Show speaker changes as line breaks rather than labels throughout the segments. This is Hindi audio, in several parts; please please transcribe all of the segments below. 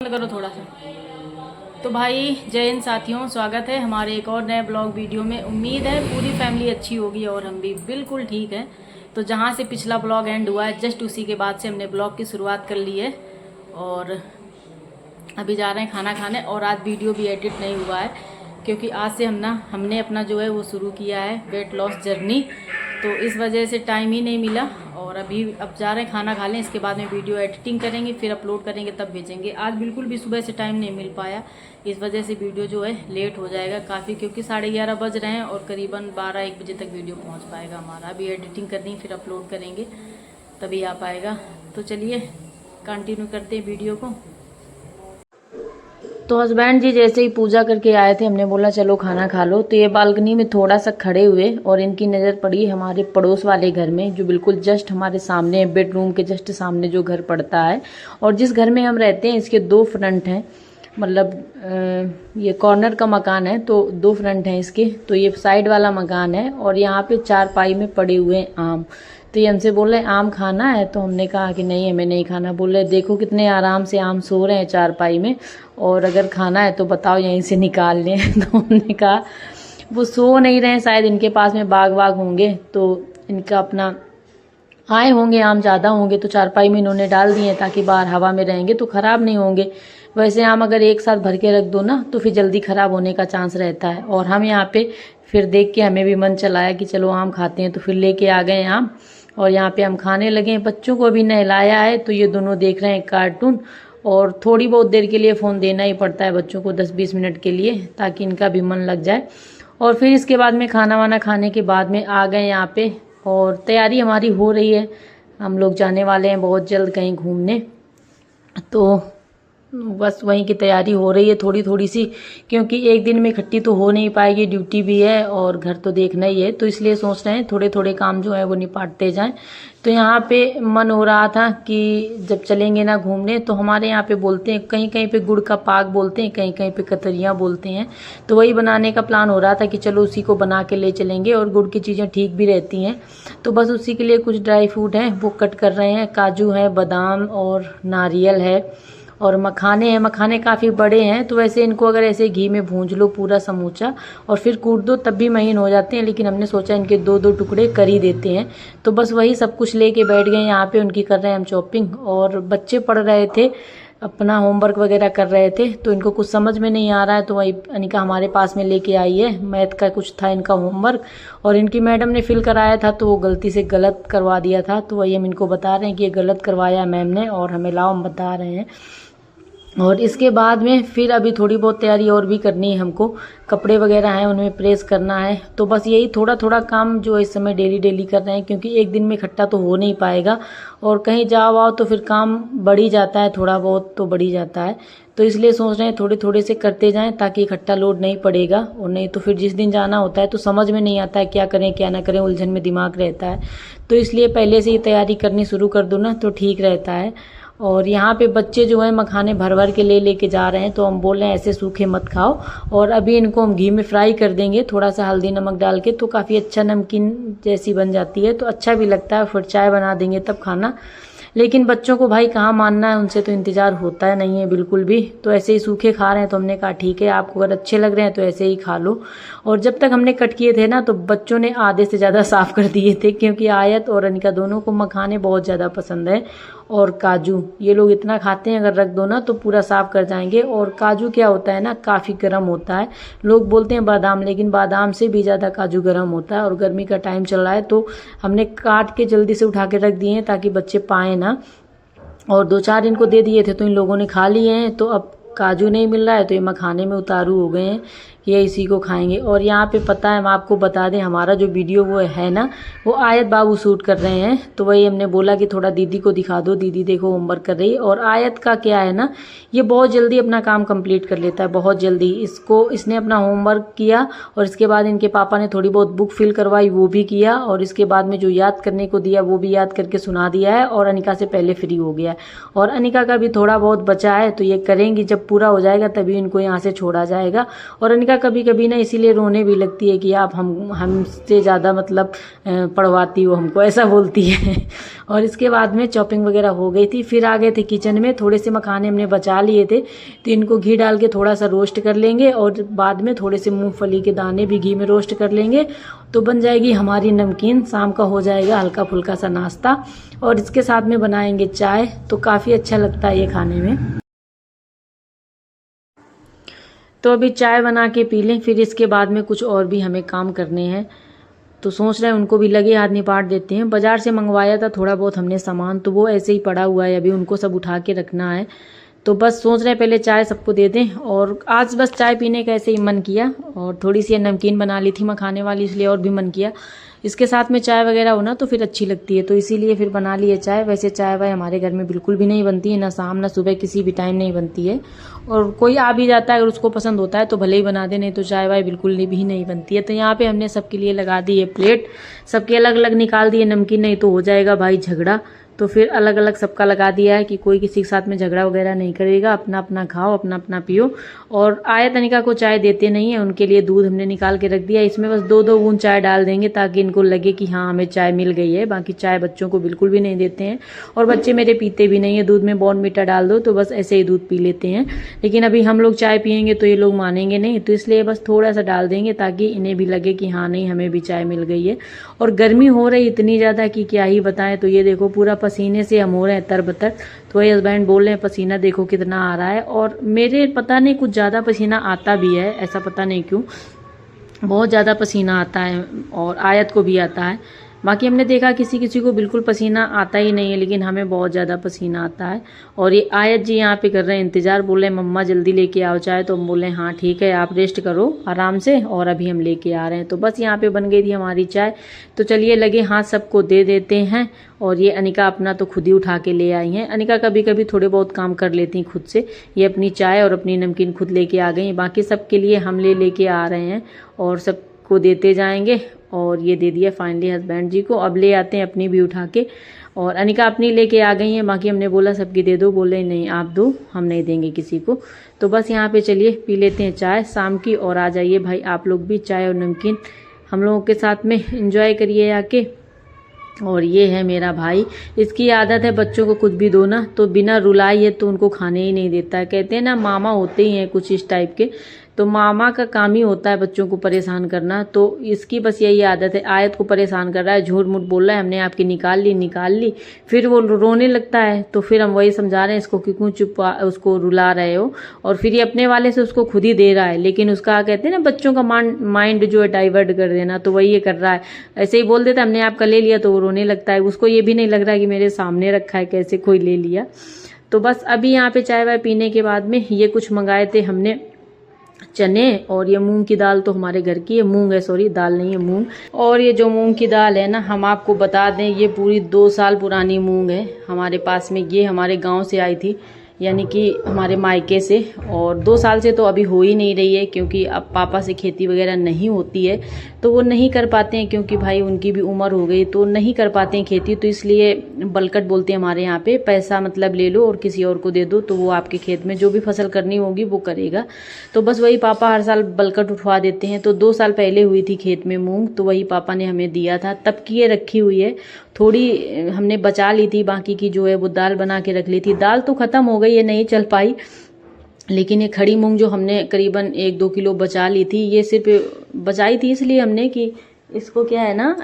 करो थोड़ा सा। तो भाई जय हिंद साथियों, स्वागत है हमारे एक और नए ब्लॉग वीडियो में। उम्मीद है पूरी फैमिली अच्छी होगी और हम भी बिल्कुल ठीक है। तो जहाँ से पिछला ब्लॉग एंड हुआ है जस्ट उसी के बाद से हमने ब्लॉग की शुरुआत कर ली है और अभी जा रहे हैं खाना खाने। और आज वीडियो भी एडिट नहीं हुआ है क्योंकि आज से हमने अपना जो है वो शुरू किया है वेट लॉस जर्नी, तो इस वजह से टाइम ही नहीं मिला। और अब जा रहे हैं खाना खा लें, इसके बाद में वीडियो एडिटिंग करेंगे, फिर अपलोड करेंगे, तब भेजेंगे। आज बिल्कुल भी सुबह से टाइम नहीं मिल पाया, इस वजह से वीडियो जो है लेट हो जाएगा काफ़ी, क्योंकि 11:30 बज रहे हैं और करीबन 12-1 बजे तक वीडियो पहुंच पाएगा हमारा। अभी एडिटिंग करनी, फिर अपलोड करेंगे, तभी आ पाएगा। तो चलिए कंटिन्यू करते हैं वीडियो को। तो हस्बैंड जी जैसे ही पूजा करके आए थे, हमने बोला चलो खाना खा लो। तो ये बालकनी में थोड़ा सा खड़े हुए और इनकी नज़र पड़ी हमारे पड़ोस वाले घर में, जो बिल्कुल जस्ट हमारे सामने, बेडरूम के जस्ट सामने जो घर पड़ता है। और जिस घर में हम रहते हैं इसके 2 फ्रंट हैं, मतलब ये कॉर्नर का मकान है तो 2 फ्रंट हैं इसके। तो ये साइड वाला मकान है और यहाँ पे चारपाई में पड़े हुए हैं आम। तो ये हमसे बोल रहे हैं आम खाना है, तो हमने कहा कि नहीं हमें नहीं खाना। बोल रहे देखो कितने आराम से आम सो रहे हैं चारपाई में, और अगर खाना है तो बताओ यहीं से निकाल लें। तो हमने कहा वो सो नहीं रहे हैं, शायद इनके पास में बाग वाग होंगे, तो इनका अपना आए होंगे, आम ज़्यादा होंगे तो चारपाई में इन्होंने डाल दिए ताकि बाहर हवा में रहेंगे तो ख़राब नहीं होंगे। वैसे आम अगर एक साथ भर के रख दो ना तो फिर जल्दी ख़राब होने का चांस रहता है। और हम यहाँ पे फिर देख के हमें भी मन चलाया कि चलो आम खाते हैं, तो फिर लेके आ गए आम और यहाँ पे हम खाने लगे। बच्चों को अभी नहलाया है तो ये दोनों देख रहे हैं कार्टून, और थोड़ी बहुत देर के लिए फ़ोन देना ही पड़ता है बच्चों को, 10-20 मिनट के लिए, ताकि इनका भी मन लग जाए। और फिर इसके बाद में खाना वाना खाने के बाद में आ गए यहाँ पे, और तैयारी हमारी हो रही है। हम लोग जाने वाले हैं बहुत जल्द कहीं घूमने, तो बस वहीं की तैयारी हो रही है थोड़ी थोड़ी सी, क्योंकि एक दिन में इकट्ठी तो हो नहीं पाएगी, ड्यूटी भी है और घर तो देखना ही है। तो इसलिए सोच रहे हैं थोड़े थोड़े काम जो है वो निपाटते जाएं। तो यहाँ पे मन हो रहा था कि जब चलेंगे ना घूमने, तो हमारे यहाँ पे बोलते हैं कहीं कहीं पे गुड़ का पाक बोलते हैं, कहीं कहीं पे कतरियाँ बोलते हैं। तो वही बनाने का प्लान हो रहा था कि चलो उसी को बना के ले चलेंगे, और गुड़ की चीज़ें ठीक भी रहती हैं। तो बस उसी के लिए कुछ ड्राई फ्रूट हैं वो कट कर रहे हैं, काजू है, बादाम और नारियल है, और मखाने हैं। मखाने काफ़ी बड़े हैं, तो वैसे इनको अगर ऐसे घी में भूंज लो पूरा समूचा और फिर कूट दो तब भी महीन हो जाते हैं, लेकिन हमने सोचा इनके 2-2 टुकड़े कर ही देते हैं। तो बस वही सब कुछ लेके बैठ गए यहाँ पे, उनकी कर रहे हैं हम चॉपिंग। और बच्चे पढ़ रहे थे, अपना होमवर्क वगैरह कर रहे थे, तो इनको कुछ समझ में नहीं आ रहा है, तो वही अनिका हमारे पास में लेके आई है। मैथ का कुछ था इनका होमवर्क, और इनकी मैडम ने फिल कराया था तो वो गलती से गलत करवा दिया था। तो वही हम इनको बता रहे हैं कि ये गलत करवाया मैम ने, और हमें लाओ हम बता रहे हैं। और इसके बाद में फिर अभी थोड़ी बहुत तैयारी और भी करनी है हमको, कपड़े वगैरह हैं उनमें प्रेस करना है। तो बस यही थोड़ा थोड़ा काम जो इस समय डेली कर रहे हैं, क्योंकि एक दिन में इकट्ठा तो हो नहीं पाएगा, और कहीं जाओ आओ तो फिर काम बढ़ ही जाता है, थोड़ा बहुत तो बढ़ ही जाता है। तो इसलिए सोच रहे हैं थोड़े थोड़े से करते जाएं ताकि इकट्ठा लोड नहीं पड़ेगा, और नहीं तो फिर जिस दिन जाना होता है तो समझ में नहीं आता है क्या करें क्या ना करें, उलझन में दिमाग रहता है। तो इसलिए पहले से ही तैयारी करनी शुरू कर दो ना तो ठीक रहता है। और यहाँ पे बच्चे जो हैं मखाने भर भर के लेके जा रहे हैं, तो हम बोल रहे हैं ऐसे सूखे मत खाओ, और अभी इनको हम घी में फ्राई कर देंगे थोड़ा सा हल्दी नमक डाल के, तो काफ़ी अच्छा नमकीन जैसी बन जाती है, तो अच्छा भी लगता है। फिर चाय बना देंगे तब खाना। लेकिन बच्चों को भाई कहाँ मानना है, उनसे तो इंतज़ार होता है नहीं है बिल्कुल भी। तो ऐसे ही सूखे खा रहे हैं, तो हमने कहा ठीक है आपको अगर अच्छे लग रहे हैं तो ऐसे ही खा लो। और जब तक हमने कट किए थे ना तो बच्चों ने आधे से ज़्यादा साफ़ कर दिए थे, क्योंकि आयत और अनिका दोनों को मखाने बहुत ज़्यादा पसंद है, और काजू ये लोग इतना खाते हैं, अगर रख दो ना तो पूरा साफ़ कर जाएंगे। और काजू क्या होता है ना, काफ़ी गर्म होता है। लोग बोलते हैं बादाम, लेकिन बादाम से भी ज़्यादा काजू गर्म होता है, और गर्मी का टाइम चल रहा है तो हमने काट के जल्दी से उठा के रख दिए हैं ताकि बच्चे पाएँ ना। और 2-4 इनको दे दिए थे तो इन लोगों ने खा लिए हैं। तो अब काजू नहीं मिल रहा है तो ये मखाने में उतारू हो गए हैं, ये इसी को खाएंगे। और यहाँ पे पता है हम आपको बता दें, हमारा जो वीडियो वो है ना, वो आयत बाबू शूट कर रहे हैं। तो वही हमने बोला कि थोड़ा दीदी को दिखा दो, दीदी देखो होमवर्क कर रही है। और आयत का क्या है ना, ये बहुत जल्दी अपना काम कंप्लीट कर लेता है, बहुत जल्दी। इसने अपना होमवर्क किया, और इसके बाद इनके पापा ने थोड़ी बहुत बुक फिल करवाई, वो भी किया, और इसके बाद में जो याद करने को दिया वो भी याद करके सुना दिया है, और अनिका से पहले फ्री हो गया है। और अनिका का भी थोड़ा बहुत बचा है, तो ये करेंगी, जब पूरा हो जाएगा तभी इनको यहाँ से छोड़ा जाएगा। और अनिका अनिका कभी कभी ना इसीलिए रोने भी लगती है कि आप हमसे ज़्यादा मतलब पढ़वाती हो हमको, ऐसा बोलती है। और इसके बाद में चॉपिंग वगैरह हो गई थी, फिर आ गए थे किचन में। थोड़े से मखाने हमने बचा लिए थे, तो इनको घी डाल के थोड़ा सा रोस्ट कर लेंगे और बाद में थोड़े से मूंगफली के दाने भी घी में रोस्ट कर लेंगे, तो बन जाएगी हमारी नमकीन। शाम का हो जाएगा हल्का फुल्का सा नाश्ता। और इसके साथ में बनाएंगे चाय, तो काफ़ी अच्छा लगता है ये खाने में। तो अभी चाय बना के पी लें, फिर इसके बाद में कुछ और भी हमें काम करने हैं, तो सोच रहे हैं उनको भी लगे हाथ निपाट देते हैं। बाज़ार से मंगवाया था थोड़ा बहुत हमने सामान, तो वो ऐसे ही पड़ा हुआ है, अभी उनको सब उठा के रखना है। तो बस सोच रहे हैं पहले चाय सबको दे दें। और आज बस चाय पीने का ऐसे ही मन किया, और थोड़ी सी नमकीन बना ली थी मखाने वाली, इसलिए और भी मन किया। इसके साथ में चाय वगैरह हो ना तो फिर अच्छी लगती है, तो इसीलिए फिर बना ली है चाय। वैसे चाय वाय हमारे घर में बिल्कुल भी नहीं बनती है, ना शाम ना सुबह, किसी भी टाइम नहीं बनती है। और कोई आ भी जाता है अगर उसको पसंद होता है तो भले ही बना दे, नहीं तो चाय वाय बिल्कुल भी नहीं बनती है। तो यहाँ पे हमने सबके लिए लगा दी है प्लेट, सबके अलग अलग निकाल दिए नमकीन, नहीं तो हो जाएगा भाई झगड़ा। तो फिर अलग अलग सबका लगा दिया है कि कोई किसी के साथ में झगड़ा वगैरह नहीं करेगा, अपना अपना खाओ, अपना अपना पियो। और आयत अनिका को चाय देते नहीं है, उनके लिए दूध हमने निकाल के रख दिया। इसमें बस 2-2 बूंद चाय डाल देंगे ताकि इनको लगे कि हाँ हमें चाय मिल गई है। बाकी चाय बच्चों को बिल्कुल भी नहीं देते हैं, और बच्चे मेरे पीते भी नहीं है। दूध में बॉर्नवीटा डाल दो तो बस ऐसे ही दूध पी लेते हैं। लेकिन अभी हम लोग चाय पियेंगे तो ये लोग मानेंगे नहीं, तो इसलिए बस थोड़ा सा डाल देंगे ताकि इन्हें भी लगे कि हाँ नहीं हमें भी चाय मिल गई है। और गर्मी हो रही इतनी ज़्यादा कि क्या ही बताएं। तो ये देखो पूरा पसीने से हम हो रहे हैं तरबतर। तो वही हस्बैंड बोल रहे हैं पसीना देखो कितना आ रहा है, और मेरे पता नहीं कुछ ज़्यादा पसीना आता भी है, ऐसा पता नहीं क्यों बहुत ज़्यादा पसीना आता है, और आयत को भी आता है। बाकी हमने देखा किसी किसी को बिल्कुल पसीना आता ही नहीं है, लेकिन हमें बहुत ज़्यादा पसीना आता है। और ये आयत जी यहाँ पे कर रहे हैं इंतज़ार, बोले मम्मा जल्दी लेके आओ चाय। तो हम बोले हाँ ठीक है आप रेस्ट करो आराम से, और अभी हम लेके आ रहे हैं। तो बस यहाँ पे बन गई थी हमारी चाय। तो चलिए लगे हाथ सबको दे देते हैं। और ये अनिका अपना तो खुद ही उठा के ले आई हैं। अनिका कभी कभी थोड़े बहुत काम कर लेती हैं खुद से। ये अपनी चाय और अपनी नमकीन खुद लेके आ गई, बाकी सबके लिए हम लेके आ रहे हैं और सबको देते जाएंगे। और ये दे दिया फाइनली हस्बैंड जी को, अब ले आते हैं अपनी भी उठा के। और अनिका अपनी लेके आ गई हैं, बाकी हमने बोला सबकी दे दो, बोले नहीं आप दो, हम नहीं देंगे किसी को। तो बस यहाँ पे चलिए पी लेते हैं चाय शाम की, और आ जाइए भाई आप लोग भी चाय और नमकीन हम लोगों के साथ में एंजॉय करिए आके। और ये है मेरा भाई, इसकी आदत है बच्चों को कुछ भी दो ना तो बिना रुलाए तो उनको खाने ही नहीं देता है। कहते हैं ना मामा होते ही हैं कुछ इस टाइप के, तो मामा का काम ही होता है बच्चों को परेशान करना। तो इसकी बस यही आदत है, आयत को परेशान कर रहा है, झूठ मूठ बोल रहा है हमने आपकी निकाल ली, फिर वो रोने लगता है। तो फिर हम वही समझा रहे हैं इसको कि क्यों उसको रुला रहे हो, और फिर ये अपने वाले से उसको खुद ही दे रहा है। लेकिन उसका कहते हैं ना बच्चों का माइंड जो है डाइवर्ट कर देना, तो वही ये कर रहा है। ऐसे ही बोल देता हमने आपका ले लिया तो वो रोने लगता है, उसको ये भी नहीं लग रहा है कि मेरे सामने रखा है कैसे कोई ले लिया। तो बस अभी यहाँ पे चाय वाय पीने के बाद में ये कुछ मंगाए थे हमने चने, और ये मूंग की दाल तो हमारे घर की है, मूंग है सॉरी दाल नहीं है मूंग। और ये जो मूंग की दाल है ना, हम आपको बता दें ये पूरी 2 साल पुरानी मूंग है हमारे पास में। ये हमारे गांव से आई थी, यानी कि हमारे मायके से, और 2 साल से तो अभी हो ही नहीं रही है, क्योंकि अब पापा से खेती वगैरह नहीं होती है तो वो नहीं कर पाते हैं, क्योंकि भाई उनकी भी उम्र हो गई तो नहीं कर पाते हैं खेती। तो इसलिए बलकट बोलते हैं हमारे यहाँ पे, पैसा मतलब ले लो और किसी और को दे दो तो वो आपके खेत में जो भी फसल करनी होगी वो करेगा। तो बस वही पापा हर साल बलकट उठवा देते हैं। तो 2 साल पहले हुई थी खेत में मूंग, तो वही पापा ने हमें दिया था, तब की ये रखी हुई है। थोड़ी हमने बचा ली थी, बाकी की जो है वो दाल बना के रख ली थी। दाल तो ख़त्म हो गई, ये नहीं चल पाई, लेकिन ये खड़ी मूंग जो हमने करीबन 1-2 किलो बचा ली थी, ये सिर्फ बचाई थी इसलिए हमने कि इसको क्या है ना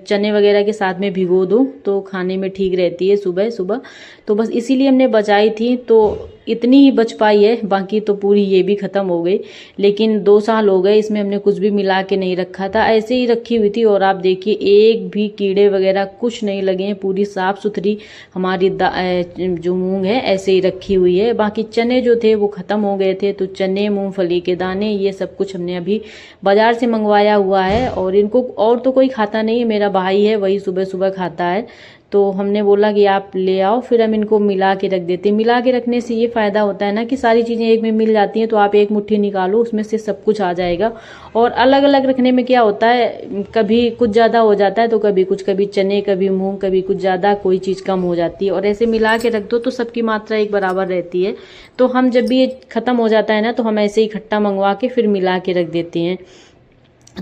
चने वगैरह के साथ में भिगो दो तो खाने में ठीक रहती है सुबह सुबह। तो बस इसीलिए हमने बचाई थी, तो इतनी ही बच पाई है, बाकी तो पूरी ये भी ख़त्म हो गई। लेकिन 2 साल हो गए, इसमें हमने कुछ भी मिला के नहीं रखा था, ऐसे ही रखी हुई थी। और आप देखिए एक भी कीड़े वगैरह कुछ नहीं लगे हैं, पूरी साफ़ सुथरी हमारी जो मूंग है ऐसे ही रखी हुई है। बाकी चने जो थे वो ख़त्म हो गए थे, तो चने मूंगफली के दाने ये सब कुछ हमने अभी बाज़ार से मंगवाया हुआ है। और इनको और तो कोई खाता नहीं है, मेरा भाई है वही सुबह सुबह खाता है। तो हमने बोला कि आप ले आओ, फिर हम इनको मिला के रख देते हैं। मिला के रखने से ये फ़ायदा होता है ना कि सारी चीज़ें एक में मिल जाती हैं, तो आप एक मुट्ठी निकालो उसमें से सब कुछ आ जाएगा। और अलग अलग रखने में क्या होता है, कभी कुछ ज़्यादा हो जाता है तो कभी कुछ, कभी चने, कभी मूंग, कभी कुछ ज़्यादा, कोई चीज़ कम हो जाती है। और ऐसे मिला के रख दो तो सबकी मात्रा एक बराबर रहती है। तो हम जब भी ये ख़त्म हो जाता है ना, तो हम ऐसे ही इकट्ठा मंगवा के फिर मिला के रख देते हैं।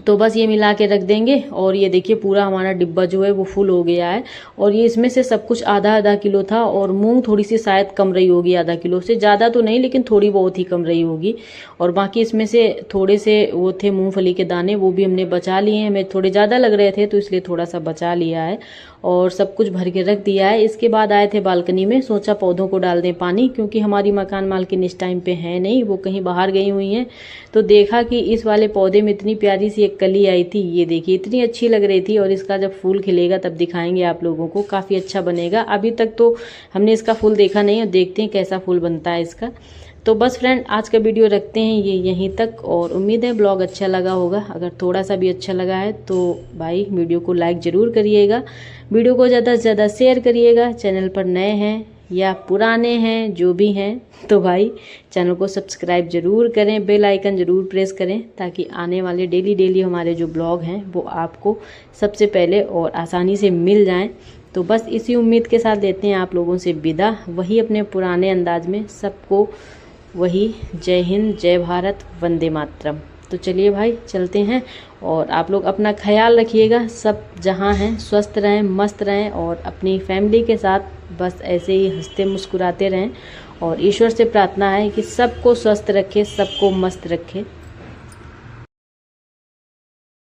तो बस ये मिला के रख देंगे। और ये देखिए पूरा हमारा डिब्बा जो है वो फुल हो गया है। और ये इसमें से सब कुछ आधा आधा किलो था, और मूंग थोड़ी सी शायद कम रही होगी, आधा किलो से ज़्यादा तो नहीं लेकिन थोड़ी बहुत ही कम रही होगी। और बाकी इसमें से थोड़े से वो थे मूंगफली के दाने, वो भी हमने बचा लिए हैं। हमें थोड़े ज़्यादा लग रहे थे तो इसलिए थोड़ा सा बचा लिया है और सब कुछ भर के रख दिया है। इसके बाद आए थे बालकनी में, सोचा पौधों को डाल दें पानी, क्योंकि हमारी मकान मालकिन इस टाइम पे है नहीं, वो कहीं बाहर गई हुई हैं। तो देखा कि इस वाले पौधे में इतनी प्यारी सी एक कली आई थी, ये देखिए इतनी अच्छी लग रही थी। और इसका जब फूल खिलेगा तब दिखाएंगे आप लोगों को, काफ़ी अच्छा बनेगा। अभी तक तो हमने इसका फूल देखा नहीं है, देखते हैं कैसा फूल बनता है इसका। तो बस फ्रेंड, आज का वीडियो रखते हैं ये यहीं तक, और उम्मीद है ब्लॉग अच्छा लगा होगा। अगर थोड़ा सा भी अच्छा लगा है तो भाई वीडियो को लाइक ज़रूर करिएगा, वीडियो को ज़्यादा से ज़्यादा शेयर करिएगा। चैनल पर नए हैं या पुराने हैं, जो भी हैं, तो भाई चैनल को सब्सक्राइब ज़रूर करें, बेल आइकन ज़रूर प्रेस करें, ताकि आने वाले डेली हमारे जो ब्लॉग हैं वो आपको सबसे पहले और आसानी से मिल जाएं। तो बस इसी उम्मीद के साथ लेते हैं आप लोगों से विदा, वही अपने पुराने अंदाज में सबको वही जय हिंद, जय भारत, वंदे मातरम। तो चलिए भाई चलते हैं, और आप लोग अपना ख्याल रखिएगा, सब जहाँ हैं स्वस्थ रहें, मस्त रहें, और अपनी फैमिली के साथ बस ऐसे ही हंसते मुस्कुराते रहें। और ईश्वर से प्रार्थना है कि सबको स्वस्थ रखे, सबको मस्त रखे।